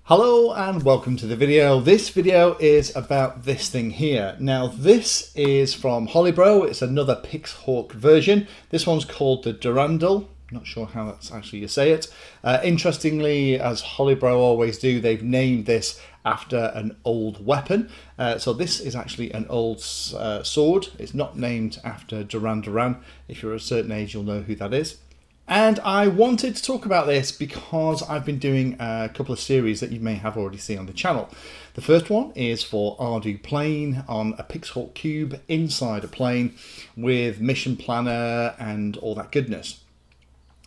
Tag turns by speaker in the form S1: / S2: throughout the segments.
S1: Hello and welcome to the video. This video is about this thing here. Now this is from Holybro. It's another Pixhawk version. This one's called the Durandal. Not sure how that's actually you say it. Interestingly, as Holybro always do, they've named this after an old weapon. So this is actually an old sword. It's not named after Duran Duran. If you're a certain age, you'll know who that is. And I wanted to talk about this because I've been doing a couple of series that you may have already seen on the channel. The first one is for Ardu plane on a Pixhawk cube inside a plane with mission planner and all that goodness.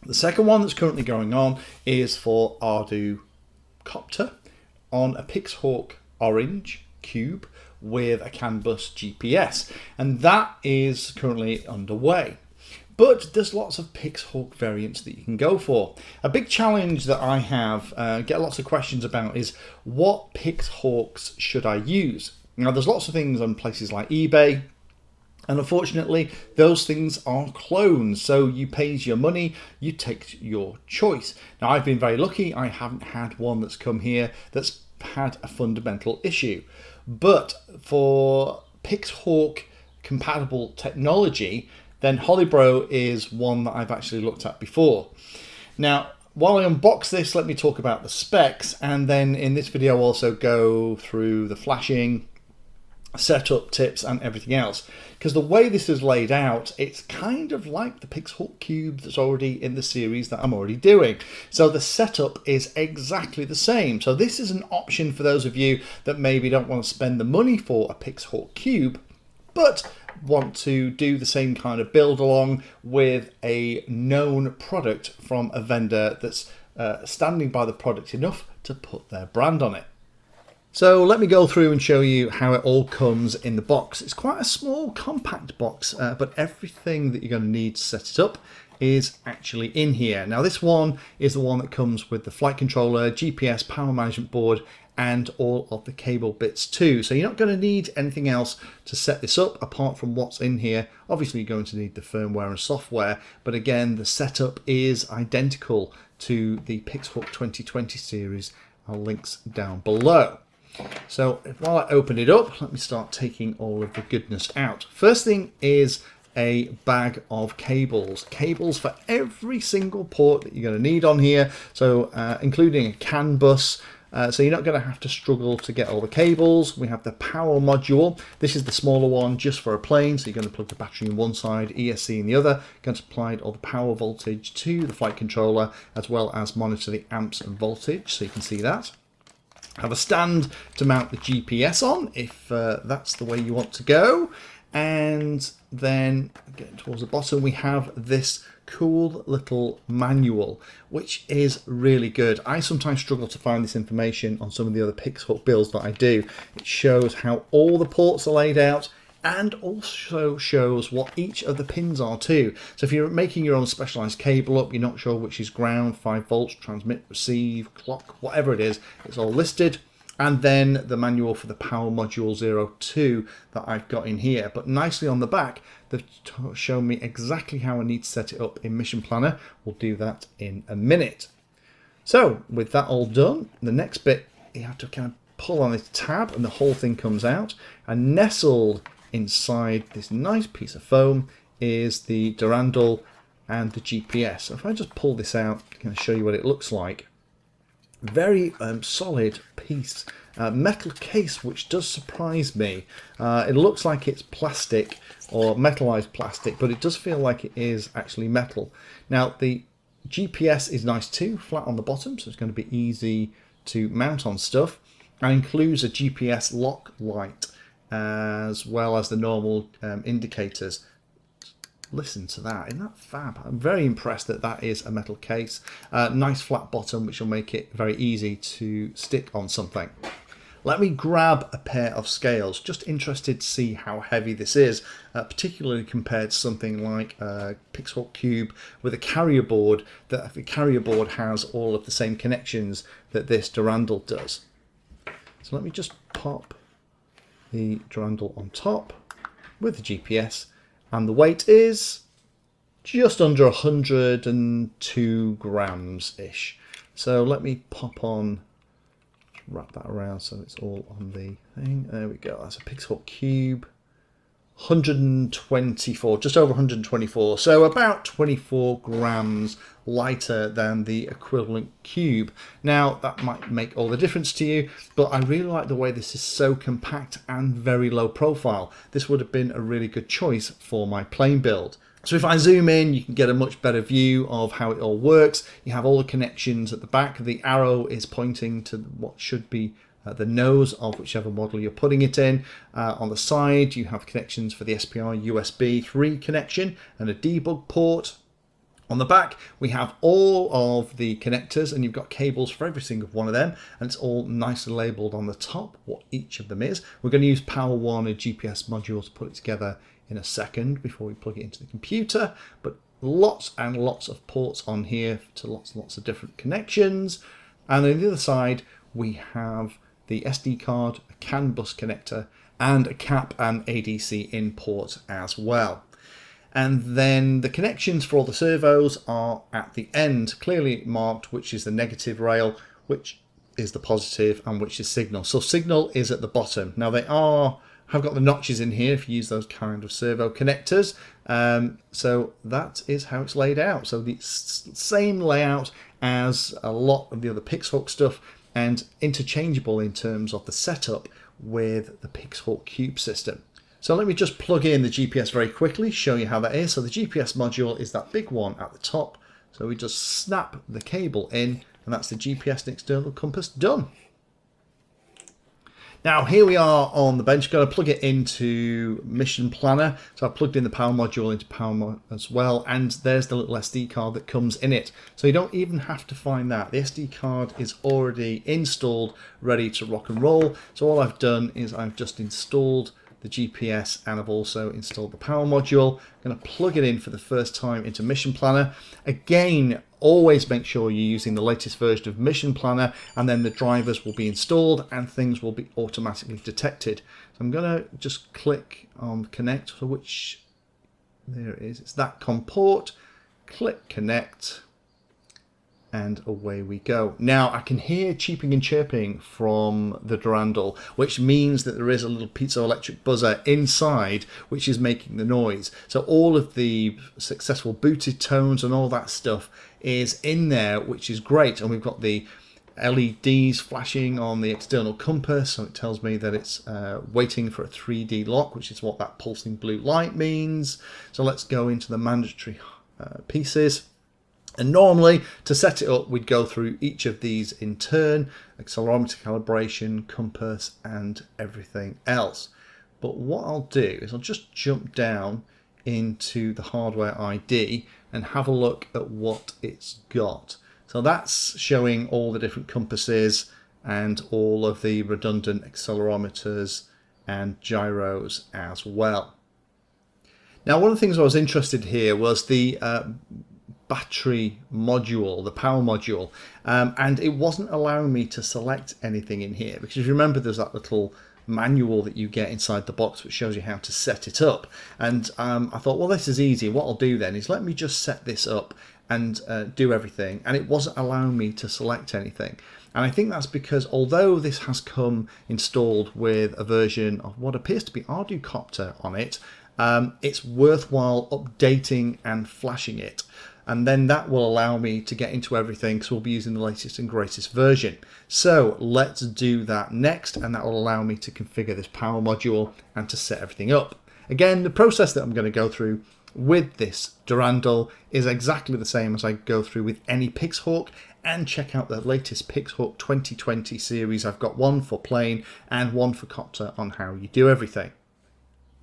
S1: The second one that's currently going on is for Ardu copter on a Pixhawk orange cube with a CAN bus GPS, and that is currently underway. But there's lots of Pixhawk variants that you can go for. A big challenge that I have, get lots of questions about, is what Pixhawks should I use? Now there's lots of things on places like eBay, and unfortunately those things are clones, so you pay your money, you take your choice. Now I've been very lucky, I haven't had one that's come here that's had a fundamental issue. But for Pixhawk compatible technology, then Holybro is one that I've actually looked at before. Now, while I unbox this, let me talk about the specs, and then in this video I'll also go through the flashing, setup tips and everything else. Because the way this is laid out, it's kind of like the Pixhawk cube that's already in the series that I'm already doing. So the setup is exactly the same. So this is an option for those of you that maybe don't want to spend the money for a Pixhawk cube, but want to do the same kind of build along with a known product from a vendor that's standing by the product enough to put their brand on it. So let me go through and show you how it all comes in the box. It's quite a small compact box, but everything that you're going to need to set it up is actually in here. Now this one is the one that comes with the flight controller, GPS, power management board, and all of the cable bits too. So you're not going to need anything else to set this up apart from what's in here. Obviously you're going to need the firmware and software, but again the setup is identical to the Pixhawk 2020 series. I'll links down below. So while I open it up, let me start taking all of the goodness out. First thing is a bag of cables for every single port that you're going to need on here, so including a CAN bus. So you're not going to have to struggle to get all the cables. We have the power module. This is the smaller one just for a plane. So you're going to plug the battery in one side, ESC in the other. Going to apply all the power voltage to the flight controller, as well as monitor the amps and voltage. So you can see that. Have a stand to mount the GPS on if that's the way you want to go. And then getting towards the bottom, we have this cool little manual, which is really good. I sometimes struggle to find this information on some of the other Pixhawk builds that I do. It shows how all the ports are laid out and also shows what each of the pins are too. So if you're making your own specialized cable up, you're not sure which is ground, 5 volts, transmit, receive, clock, whatever it is, it's all listed. And then the manual for the power module 02 that I've got in here. But nicely on the back, they've shown me exactly how I need to set it up in Mission Planner. We'll do that in a minute. So with that all done, the next bit, you have to kind of pull on this tab and the whole thing comes out. And nestled inside this nice piece of foam is the Durandal and the GPS. So if I just pull this out, I can show you what it looks like. Very solid piece, metal case, which does surprise me. It looks like it's plastic or metallized plastic, but it does feel like it is actually metal. Now the GPS is nice too, flat on the bottom, so it's going to be easy to mount on stuff, and includes a GPS lock light as well as the normal indicators. Listen to that, isn't that fab? I'm very impressed that that is a metal case. Nice flat bottom, which will make it very easy to stick on something. Let me grab a pair of scales. Just interested to see how heavy this is, particularly compared to something like a Pixhawk cube with a carrier board. That the carrier board has all of the same connections that this Durandal does. So let me just pop the Durandal on top with the GPS. And the weight is just under 102 grams-ish. So let me pop on wrap that around so it's all on the thing. There we go. That's a Pixhawk cube. 124, just over 124, so about 24 grams lighter than the equivalent cube. Now that might make all the difference to you, but I really like the way this is so compact and very low profile. This would have been a really good choice for my plane build. So if I zoom in, you can get a much better view of how it all works. You have all the connections at the back. The arrow is pointing to what should be the nose of whichever model you're putting it in. On the side, you have connections for the SPI USB 3 connection and a debug port. On the back, we have all of the connectors, and you've got cables for every single one of them, and it's all nicely labeled on the top what each of them is. We're going to use Power One, a GPS module, to put it together in a second before we plug it into the computer, but lots and lots of ports on here to lots and lots of different connections. And on the other side, we have the SD card, a CAN bus connector, and a CAP and ADC in port as well. And then the connections for all the servos are at the end, clearly marked which is the negative rail, which is the positive, and which is signal. So signal is at the bottom. Now they have got the notches in here if you use those kind of servo connectors. So that is how it's laid out. So the same layout as a lot of the other Pixhawk stuff, and interchangeable in terms of the setup with the Pixhawk Cube system. So let me just plug in the GPS very quickly, show you how that is. So the GPS module is that big one at the top. So we just snap the cable in, and that's the GPS and external compass done. Now here we are on the bench. Going to plug it into Mission Planner. So I've plugged in the power module into power as well, and there's the little SD card that comes in it. So you don't even have to find that. The SD card is already installed, ready to rock and roll. So all I've done is I've just installed the GPS, and I've also installed the power module. I'm going to plug it in for the first time into Mission Planner. Again, always make sure you're using the latest version of Mission Planner, and then the drivers will be installed and things will be automatically detected. So I'm going to just click on connect, for which, there it is, it's that COM port. Click connect, and away we go. Now I can hear cheeping and chirping from the Durandal, which means that there is a little piezoelectric buzzer inside which is making the noise. So all of the successful booted tones and all that stuff is in there, which is great. And we've got the LEDs flashing on the external compass, so it tells me that it's waiting for a 3D lock, which is what that pulsing blue light means. So let's go into the mandatory pieces. And normally, to set it up, we'd go through each of these in turn: accelerometer calibration, compass, and everything else. But what I'll do is I'll just jump down into the hardware ID and have a look at what it's got. So that's showing all the different compasses and all of the redundant accelerometers and gyros as well. Now, one of the things I was interested here was the battery module, the power module, and it wasn't allowing me to select anything in here, because if you remember, there's that little manual that you get inside the box which shows you how to set it up. And I thought, well, this is easy. What I'll do then is let me just set this up and do everything, and it wasn't allowing me to select anything. And I think that's because although this has come installed with a version of what appears to be Arducopter on it, it's worthwhile updating and flashing it. And then that will allow me to get into everything, because we'll be using the latest and greatest version. So let's do that next, and that will allow me to configure this power module and to set everything up. Again, the process that I'm going to go through with this Durandal is exactly the same as I go through with any Pixhawk, and check out the latest Pixhawk 2020 series. I've got one for plane and one for copter on how you do everything.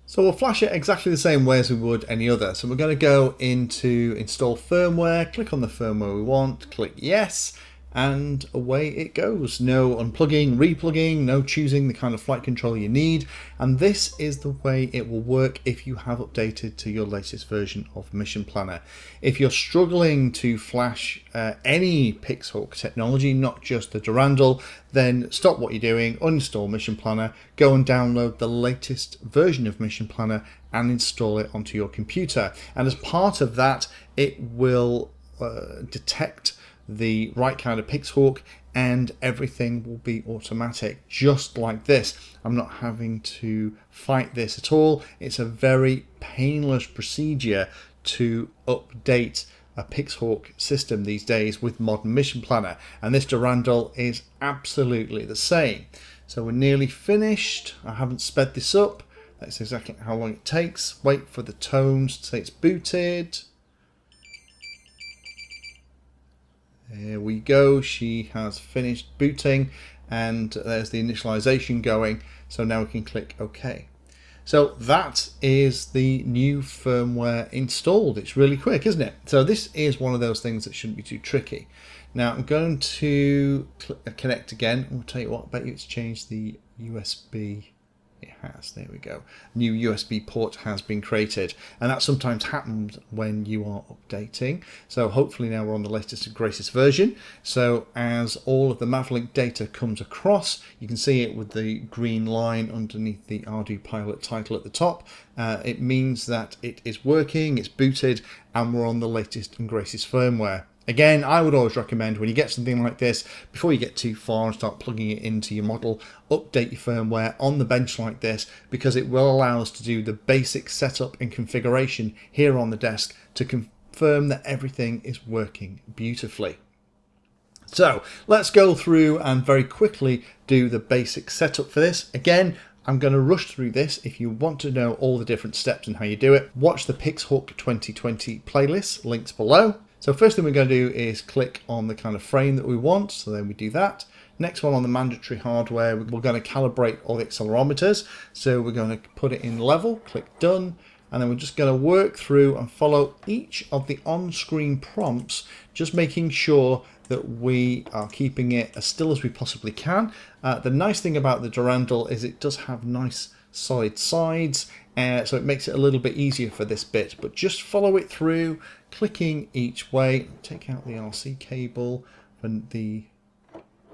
S1: So we'll flash it exactly the same way as we would any other. So we're going to go into install firmware, click on the firmware we want, click yes, and away it goes. No unplugging, replugging, no choosing the kind of flight control you need. And this is the way it will work if you have updated to your latest version of Mission Planner. If you're struggling to flash any Pixhawk technology, not just the Durandal, then stop what you're doing, uninstall Mission Planner, go and download the latest version of Mission Planner and install it onto your computer. And as part of that, it will detect the right kind of Pixhawk, and everything will be automatic, just like this. I'm not having to fight this at all. It's a very painless procedure to update a Pixhawk system these days with Modern Mission Planner, and this Durandal is absolutely the same. So we're nearly finished. I haven't sped this up. That's exactly how long it takes. Wait for the tones to say it's booted. There we go. She has finished booting, and there's the initialization going. So now we can click OK. So that is the new firmware installed. It's really quick, isn't it? So this is one of those things that shouldn't be too tricky. Now I'm going to connect again. I'll tell you what, I bet you it's changed the USB. It has, there we go. New USB port has been created, and that sometimes happens when you are updating. So hopefully now we're on the latest and greatest version. So as all of the Mavlink data comes across, you can see it with the green line underneath the Ardu Pilot title at the top. It means that it is working, it's booted, and we're on the latest and greatest firmware. Again, I would always recommend when you get something like this, before you get too far and start plugging it into your model, update your firmware on the bench like this, because it will allow us to do the basic setup and configuration here on the desk to confirm that everything is working beautifully. So let's go through and very quickly do the basic setup for this. Again, I'm going to rush through this. If you want to know all the different steps and how you do it, watch the Pixhawk 2020 playlist, links below. So first thing we're going to do is click on the kind of frame that we want. So then we do that. Next one on the mandatory hardware, we're going to calibrate all the accelerometers. So we're going to put it in level, click done. And then we're just going to work through and follow each of the on-screen prompts, just making sure that we are keeping it as still as we possibly can. The nice thing about the Durandal is it does have nice solid sides, so it makes it a little bit easier for this bit, but just follow it through, clicking each way. Take out the RC cable and the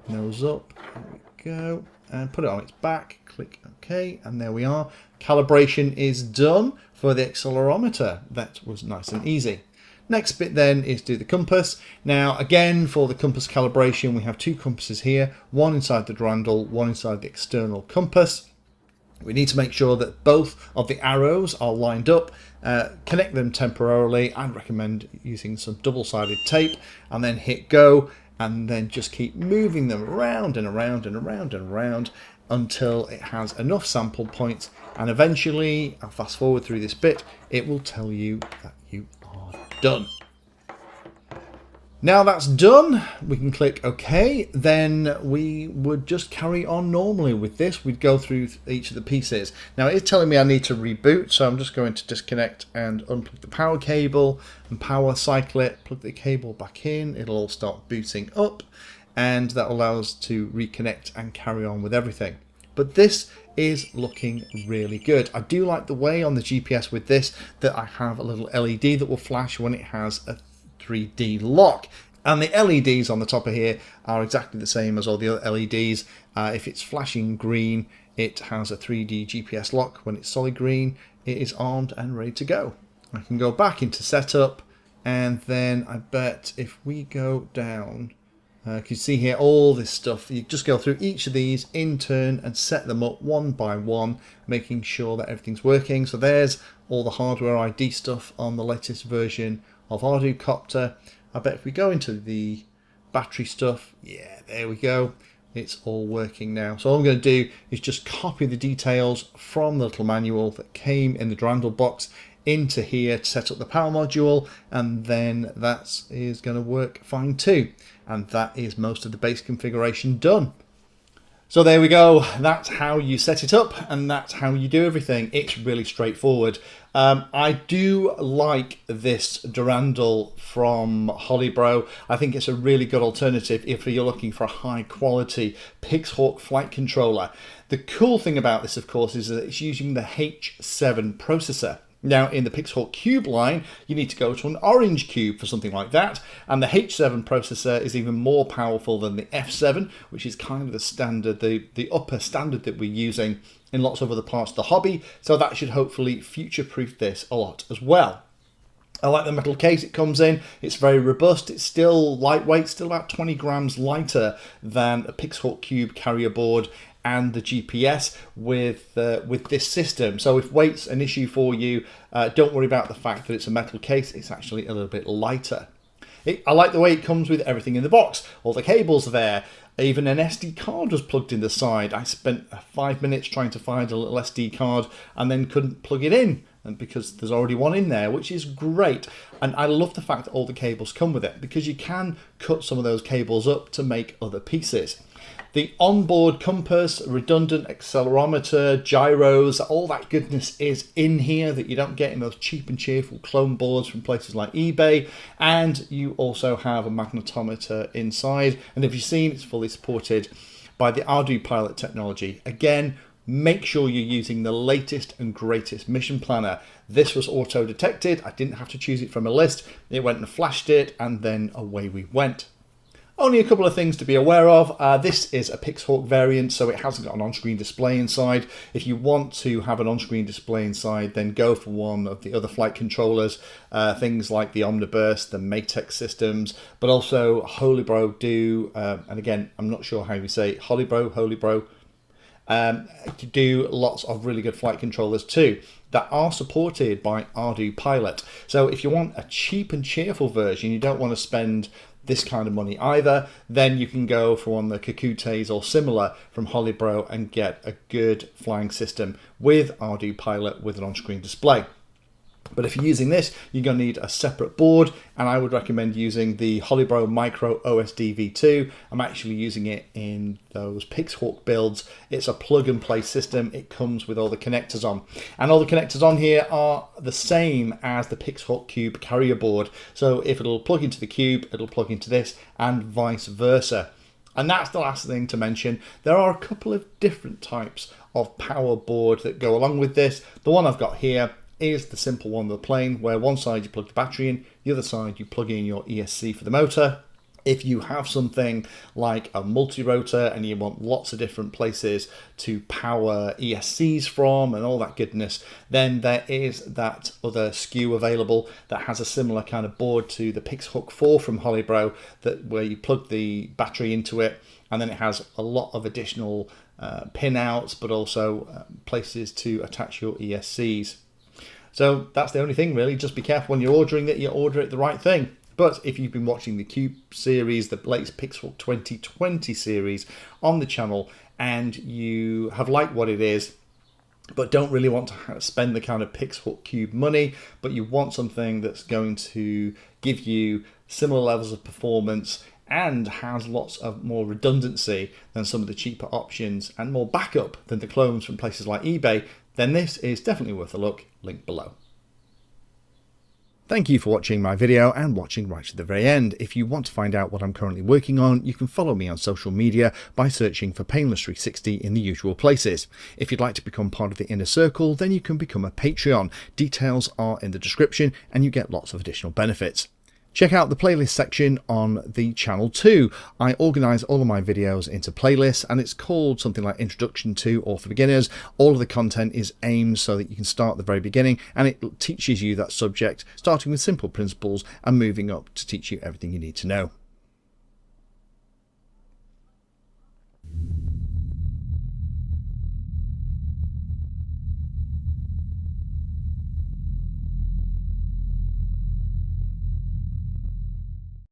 S1: nose up, there we go, and put it on its back, click OK, and there we are. Calibration is done for the accelerometer. That was nice and easy. Next bit then is do the compass. Now again, for the compass calibration, we have two compasses here, one inside the Durandal, one inside the external compass. We need to make sure that both of the arrows are lined up, connect them temporarily. I'd recommend using some double-sided tape, and then hit go, and then just keep moving them around and around and around and around until it has enough sample points, and eventually, I'll fast forward through this bit, it will tell you that you are done. Now that's done, we can click OK. Then we would just carry on normally with this. We'd go through each of the pieces. Now it's telling me I need to reboot, so I'm just going to disconnect and unplug the power cable and power cycle it, plug the cable back in, it'll all start booting up, and that allows us to reconnect and carry on with everything. But this is looking really good. I do like the way on the GPS with this that I have a little LED that will flash when it has a 3D lock, and the LEDs on the top of here are exactly the same as all the other LEDs. If it's flashing green, it has a 3D GPS lock. When it's solid green, it is armed and ready to go. I can go back into setup, and then I bet if we go down, you can see here all this stuff. You just go through each of these in turn and set them up one by one, making sure that everything's working. So there's all the hardware ID stuff on the latest version of Ardu Copter. I bet if we go into the battery stuff, yeah, there we go. It's all working now. So all I'm going to do is just copy the details from the little manual that came in the Durandal box into here to set up the power module, and then that is going to work fine too. And that is most of the base configuration done. So there we go, that's how you set it up, and that's how you do everything. It's really straightforward. I do like this Durandal from Holybro. I think it's a really good alternative if you're looking for a high quality Pixhawk flight controller. The cool thing about this, of course, is that it's using the H7 processor. Now in the Pixhawk Cube line, you need to go to an orange cube for something like that, and the H7 processor is even more powerful than the F7, which is kind of the standard, the upper standard that we're using in lots of other parts of the hobby, so that should hopefully future-proof this a lot as well. I like the metal case it comes in. It's very robust. It's still lightweight, still about 20 grams lighter than a Pixhawk Cube carrier board and the GPS with this system. So if weight's an issue for you, don't worry about the fact that it's a metal case. It's actually a little bit lighter. I like the way it comes with everything in the box. All the cables are there. Even an SD card was plugged in the side. I spent 5 minutes trying to find a little SD card and then couldn't plug it in, and because there's already one in there, which is great. And I love the fact that all the cables come with it, because you can cut some of those cables up to make other pieces. The onboard compass, redundant accelerometer, gyros, all that goodness is in here that you don't get in those cheap and cheerful clone boards from places like eBay. And you also have a magnetometer inside. And if you've seen, it's fully supported by the adhere pilot technology. Again, make sure you're using the latest and greatest mission planner. This was auto detected. I didn't have to choose it from a list. It went and flashed it, and then away we went. Only a couple of things to be aware of. This is a Pixhawk variant, so it hasn't got an on-screen display inside. If you want to have an on-screen display inside, then go for one of the other flight controllers, things like the Omniburst, the Matex systems, but also Holybro do, and again, I'm not sure how you say it, Holybro, do lots of really good flight controllers too that are supported by adhere pilot. So if you want a cheap and cheerful version, you don't want to spend this kind of money either, then you can go for one of the Kakutes or similar from Holybro and get a good flying system with adhere pilot with an on-screen display. But if you're using this, you're going to need a separate board, and I would recommend using the Holybro Micro OSD V2. I'm actually using it in those Pixhawk builds. It's a plug and play system. It comes with all the connectors on, and all the connectors on here are the same as the Pixhawk Cube carrier board. So if it'll plug into the Cube, it'll plug into this, and vice versa. And that's the last thing to mention. There are a couple of different types of power board that go along with this. The one I've got here is the simple one, the plain, where one side you plug the battery in, the other side you plug in your ESC for the motor. If you have something like a multi-rotor and you want lots of different places to power ESCs from and all that goodness, then there is that other SKU available that has a similar kind of board to the Pixhawk 4 from Holybro, where you plug the battery into it, and then it has a lot of additional pin outs, but also places to attach your ESCs. So that's the only thing really. Just be careful when you're ordering it, you order it the right thing. But if you've been watching the Cube series, the latest Pixhawk 2020 series on the channel, and you have liked what it is, but don't really want to spend the kind of Pixhawk Cube money, but you want something that's going to give you similar levels of performance and has lots of more redundancy than some of the cheaper options and more backup than the clones from places like eBay, then this is definitely worth a look, link below. Thank you for watching my video and watching right to the very end. If you want to find out what I'm currently working on, you can follow me on social media by searching for Painless360 in the usual places. If you'd like to become part of the inner circle, then you can become a Patreon. Details are in the description and you get lots of additional benefits. Check out the playlist section on the channel too. I organise all of my videos into playlists, and it's called something like Introduction to or for Beginners. All of the content is aimed so that you can start at the very beginning, and it teaches you that subject, starting with simple principles and moving up to teach you everything you need to know.